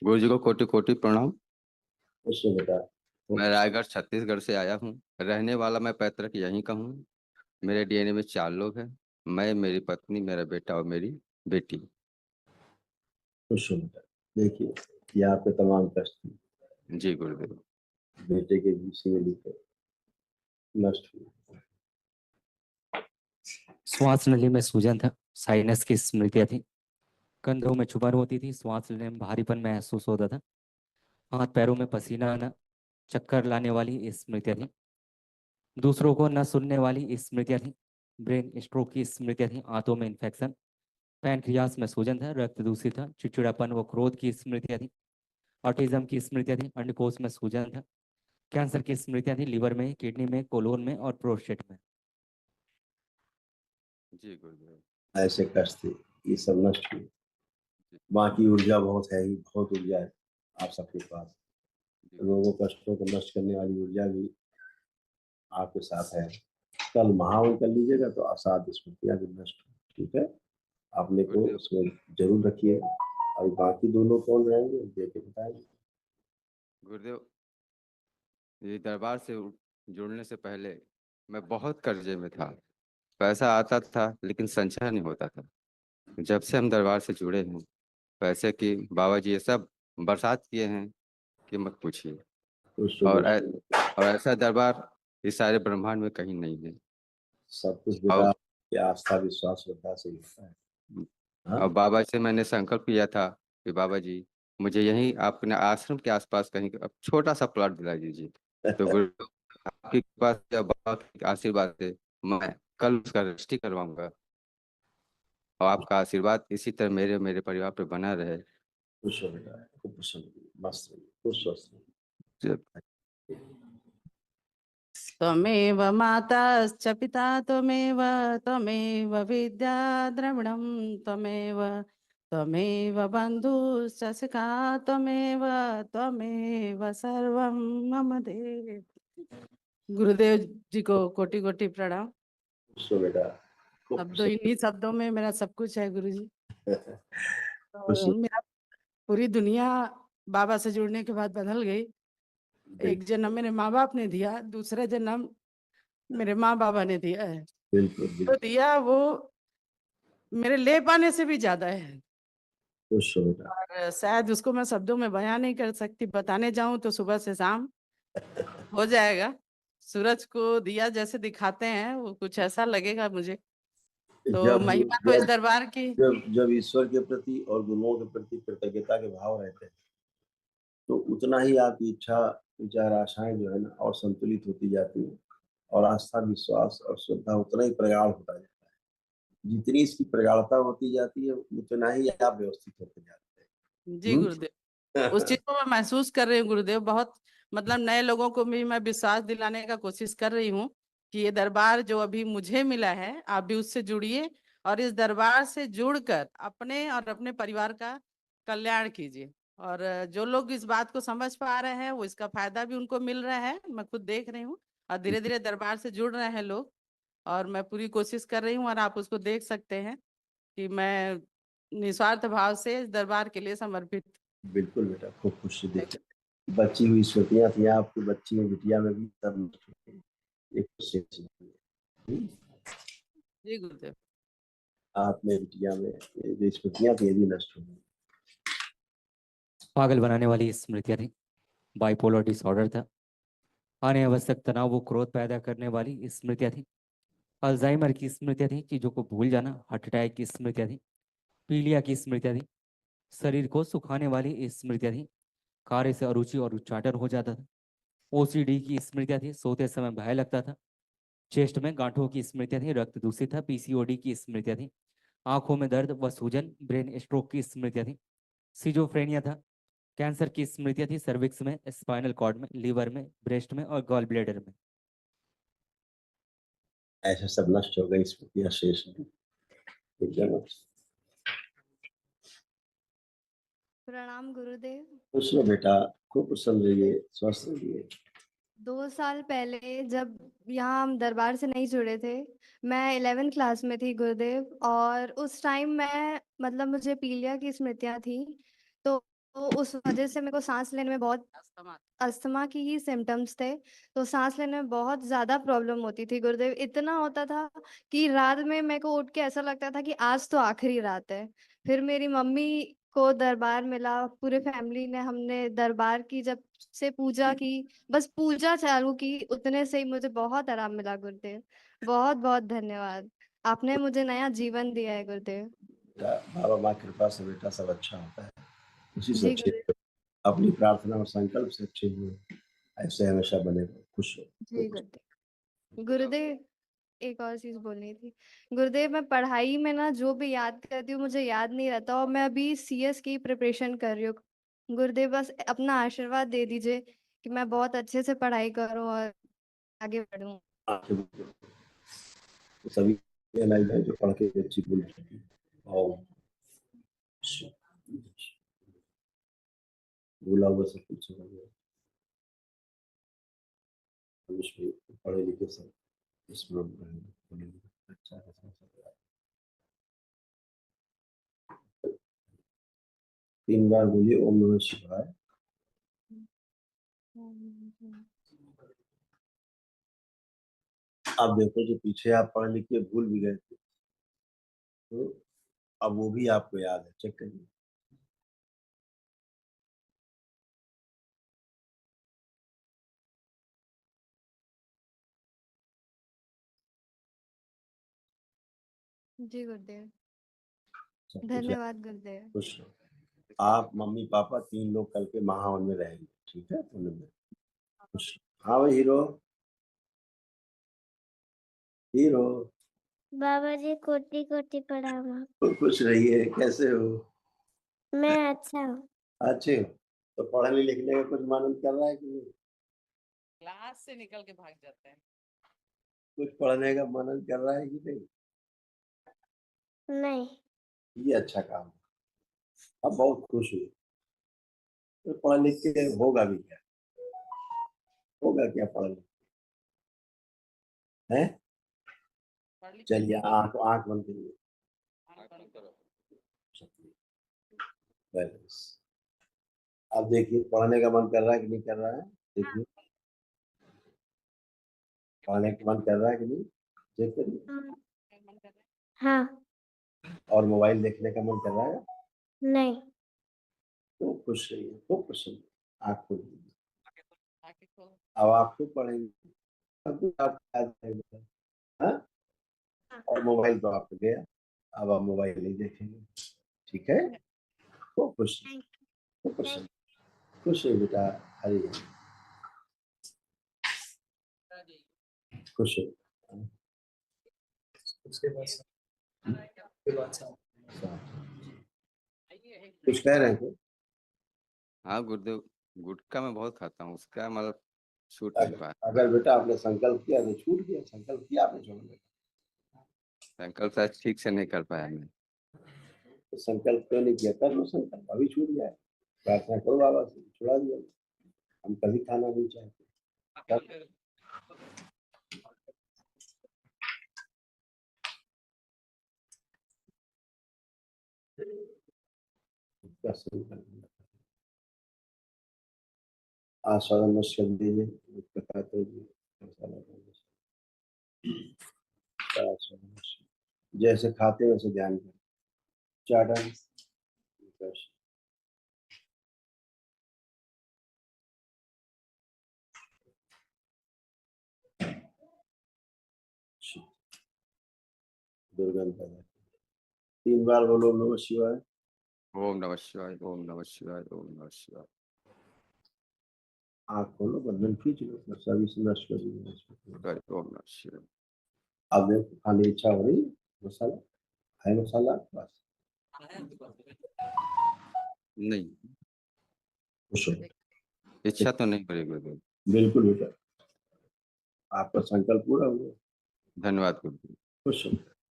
गुरु जी को कोटि कोटि प्रणाम। उससे बेटा मैं रायगढ़ छत्तीसगढ़ से आया हूँ। रहने वाला मैं पैतृक यहीं का हूँ। मेरे डीएनए में 4 लोग हैं। मैं, मेरी पत्नी, मेरा बेटा और मेरी बेटी। खुश हो बेटा। देखिए, ये आपके तमाम कष्ट थी, जी गुरुदेव। बेटे के विषय में लिखे नष्ट हुए। श्वास नली में सूजन था, साइनस की स्मृतियां थी, कंधों में चुभन होती थी, श्वास लेने में भारीपन महसूस होता था, हाथ पैरों में पसीना आना, चक्कर लाने वाली स्मृतियां थी, दूसरों को न सुनने वाली स्मृतियां थी, ब्रेन स्ट्रोक की स्मृतियां थी, आंतों में इन्फेक्शन, पैनक्रियास में सूजन था, रक्त दूषित था, चिड़चिड़ापन व क्रोध की स्मृतियां थी, ऑटिज्म की स्मृतियां थी, अंडकोश में सूजन था, कैंसर की स्मृतियां थी, लिवर में, किडनी में, कोलोन में और प्रोस्टेट में। जी गुरुदेव। ऐसे कष्ट थे, ये सब नष्ट हुए। बाकी ऊर्जा बहुत है ही, बहुत ऊर्जा है आप सबके पास। रोगों कष्टों को नष्ट करने वाली ऊर्जा भी आपके साथ है। कल महावन कर लीजिएगा तो असाध्य स्मृतियां भी नष्ट हो। ठीक है, आपने को उसमें जरूर रखिए। और बाकी दोनों कौन रहेंगे देख के बताएंगे। गुरुदेव, ये दरबार से जुड़ने से पहले मैं बहुत कर्जे में था। पैसा आता था लेकिन संचय नहीं होता था। जब से हम दरबार से जुड़े हैं, पैसे की बाबा जी ये सब बरसात किए हैं कि मत पूछिए। और और ऐसा दरबार इस सारे ब्रह्मांड में कहीं नहीं है। सब कुछ बेटा की आस्था विश्वास श्रद्धा से होता है। और बाबा से मैंने संकल्प किया था कि बाबा जी मुझे यहीं अपने आश्रम के आसपास कहीं छोटा सा प्लॉट दिला दीजिए। तो गुरु आपके पास जब बाबा के आशीर्वाद से मैं कल उसका रजिस्ट्री करवाऊंगा। और आपका आशीर्वाद इसी तरह मेरे मेरे परिवार पे बना रहे। खुश हो बेटा, खूब प्रसन्न रहिए, मस्त रहिए, खुश स्वस्थ रहिए। त्वमेव माताश्च पिता त्वमेव, त्वमेव विद्या द्रविणं त्वमेव, त्वमेव बन्धुश्च सखा त्वमेव, त्वमेव सर्वं मम देव। गुरुदेव जी को कोटि कोटि प्रणाम। बेटा, शब्दों, इन्हीं शब्दों में मेरा सब कुछ है गुरु जी। तो मेरा पूरी दुनिया बाबा से जुड़ने के बाद बदल गई। एक जन्म मेरे माँ बाप ने दिया, दूसरा जन्म मेरे माँ बाबा ने दिया है। तो दिया वो मेरे ले पाने से भी ज्यादा है। और शायद उसको मैं शब्दों में बयां नहीं कर सकती। बताने जाऊं तो सुबह से शाम हो जाएगा। सूरज को दिया जैसे दिखाते हैं वो कुछ ऐसा लगेगा मुझे। तो महिमा तो इस दरबार की। जब ईश्वर के प्रति और गुरुओं के प्रति कृतज्ञता के भाव रहते हैं तो उतना ही आपकी इच्छा विचार आशाएं जो है ना और संतुलित होती जाती है। और आस्था विश्वास और श्रद्धा उतना ही प्रगाढ़ होता जाता है। जितनी इसकी प्रगाढ़ता होती जाती है उतना ही आप व्यवस्थित होते जाते हैं। जी गुरुदेव, उस चीज को मैं महसूस कर रही हूँ गुरुदेव। बहुत मतलब नए लोगों को भी मैं विश्वास दिलाने का कोशिश कर रही हूँ कि ये दरबार जो अभी मुझे मिला है आप भी उससे जुड़िए और इस दरबार से जुड़कर अपने और अपने परिवार का कल्याण कीजिए। और जो लोग इस बात को समझ पा रहे हैं वो इसका फायदा भी उनको मिल रहा है, मैं खुद देख रही हूँ। और धीरे धीरे दरबार से जुड़ रहे हैं लोग और मैं पूरी कोशिश कर रही हूँ और आप उसको देख सकते हैं कि मैं निस्वार्थ भाव से इस दरबार के लिए समर्पित। बिल्कुल बेटा, खूब खुशी देखिए। बची हुई स्मृतियां थी आपकी, बच्ची में बिटिया में भी सब एक जी गुरुदेव। आप में बिटिया में जो स्मृतियां थी भी नष्ट हो गई। पागल बनाने वाली स्मृतियां थी, बाइपोलर डिसऑर्डर था, अनावश्यक तनाव व क्रोध पैदा करने वाली स्मृतियां थी, अल्जाइमर की स्मृतियां थी, चीजों को भूल जाना, हार्ट अटैक की स्मृतियां थी, पीलिया की स्मृतियां थी, शरीर को सुखाने वाली स्मृतियां थी, कार्य से अरुचि और उच्चाटन हो जाता था, ओसीडी की स्मृतियां थी, सोते समय भय लगता था, चेस्ट में गांठों की स्मृतियां थी, रक्त दूषित था, पीसीओडी की स्मृतियां थी, आंखों में दर्द व सूजन, ब्रेन स्ट्रोक की स्मृतियां थी, सिजोफ्रेनिया था, कैंसर की स्मृतियां थी, सर्विक्स में, स्पाइनल कॉर्ड में, लीवर में, ब्रेस्ट में और गॉल ब्लैडर में। ऐसे सब नष्ट हो गई स्मृतियां शेष नहीं। प्रणाम गुरुदेव। खुश रहो बेटा, खूब प्रसन्न रहिए, स्वस्थ रहिए। 2 साल पहले जब यहाँ हम दरबार से नहीं जुड़े थे, मैं 11th क्लास में थी गुरुदेव। और उस टाइम मैं मतलब मुझे पीलिया की स्मृतियाँ थी। तो उस वजह से मेरे को सांस लेने में बहुत अस्थमा की ही सिम्टम्स थे, तो सांस लेने में बहुत ज्यादा प्रॉब्लम होती थी गुरुदेव। इतना होता था कि रात में मेरे को उठ के ऐसा लगता था कि आज तो आखिरी रात है। फिर मेरी मम्मी को दरबार मिला, पूरे फैमिली ने हमने दरबार की जब से पूजा की, बस पूजा चालू की, उतने से ही मुझे बहुत आराम मिला गुरुदेव। बहुत बहुत धन्यवाद, आपने मुझे नया जीवन दिया है गुरुदेव। बाबा माँ की कृपा से बेटा सब अच्छा होता है, उसी से जी अच्छे गुरुदेव। अपनी प्रार्थना और संकल्प से अच्छे हुए, ऐसे हमेशा बने रहो, खुश हो। जी गुरुदेव। गुरुदेव एक और चीज बोलनी थी गुरुदेव, मैं पढ़ाई में ना जो भी याद करती हूँ मुझे याद नहीं रहता, और मैं अभी सीएस की प्रिपरेशन कर रही हूँ। गुरुदेव बस अपना आशीर्वाद दे दीजिए कि मैं बहुत अच्छे से पढ़ाई करूँ और आगे बढ़ूँ। आंखें बंद करो। तो सभी लाइफ है जो पढ़ के अच्छी भूल चुकी और भूला हुआ सब कुछ समझ गया। उसमें पढ़े लिखे सब इसमें अच्छा खासा सब। 3 बार बोलिए ओम नमः शिवाय। आप देखो जो पीछे आप पढ़ लिख के भूल भी गए थे, तो अब वो भी आपको याद है, चेक करिए। जी गुरुदेव, सब कुछ याद, धन्यवाद गुरुदेव। खुश रहो। आप मम्मी पापा 3 लोग कल के महावन में रहेंगे, ठीक है? पुणे में खुश रहो। हाँ भाई हीरो, हीरो बाबा जी कोटि कोटि प्रणाम। खुश रहिए। कैसे हो? मैं अच्छा हूँ। अच्छे हो? तो पढ़ने लिखने का कुछ मन कर रहा है कि नहीं? क्लास से निकल के भाग जाते हैं। कुछ पढ़ने का मन कर रहा है कि नहीं? नहीं। ये अच्छा काम है। अब बहुत खुश हुए। तो पढ़ लिख के होगा भी क्या? होगा क्या पढ़ लिख है? चलिए आंख आंख बंद करिए। बस अब देखिए पढ़ने का मन कर रहा है कि नहीं कर रहा है? देखिए पढ़ने का मन कर रहा है कि नहीं, चेक करिए। हाँ। और मोबाइल देखने का मन कर रहा है? नहीं। तो खुश रहिए, खूब खुश रहिए। आँख खोल दीजिए। अब आप खूब पढ़ेंगे, सब कुछ आपको याद रहेगा। हाँ? और मोबाइल तो आपको गया, अब आप मोबाइल नहीं देखेंगे, ठीक है? खूब खुश रहिए, खूब खुश रहिए, खुश रहिए बेटा। हरी खुश रहिए। उसके बाद कुछ कह रहे थे? हाँ गुरुदेव, गुटखा मैं बहुत खाता हूँ, उसका मतलब छूट नहीं पाया। अगर बेटा आपने संकल्प किया तो छूट गया, संकल्प किया आपने छोड़ने का, संकल्प शायद ठीक से नहीं कर पाया मैं। तो संकल्प क्यों नहीं किया? कर लो संकल्प, अभी छूट जाए। प्रार्थना करो बाबा से, छुड़ा दिया। हम कभी खाना नहीं चाहते। आस्वादन कर दीजिए, बताते जैसे खाते वैसे ध्यान करें। चाटन दुर्गंध पैदा। 3 बार बोलो नमः शिवाय। ओम नमः शिवाय, ओम नमः शिवाय, ओम नमः शिवाय। आँख खोलो, बंधन खींच लो, सभी से नष्ट कर दीजिए। ओम नमः शिवाय। अब देखो खाने की इच्छा हो रही, मसाला है, मसाला बस नहीं, खुश हो। इच्छा तो नहीं करेगी गुरुदेव। बिल्कुल बेटा, आपका संकल्प पूरा हुआ। धन्यवाद गुरुदेव। खुश हो।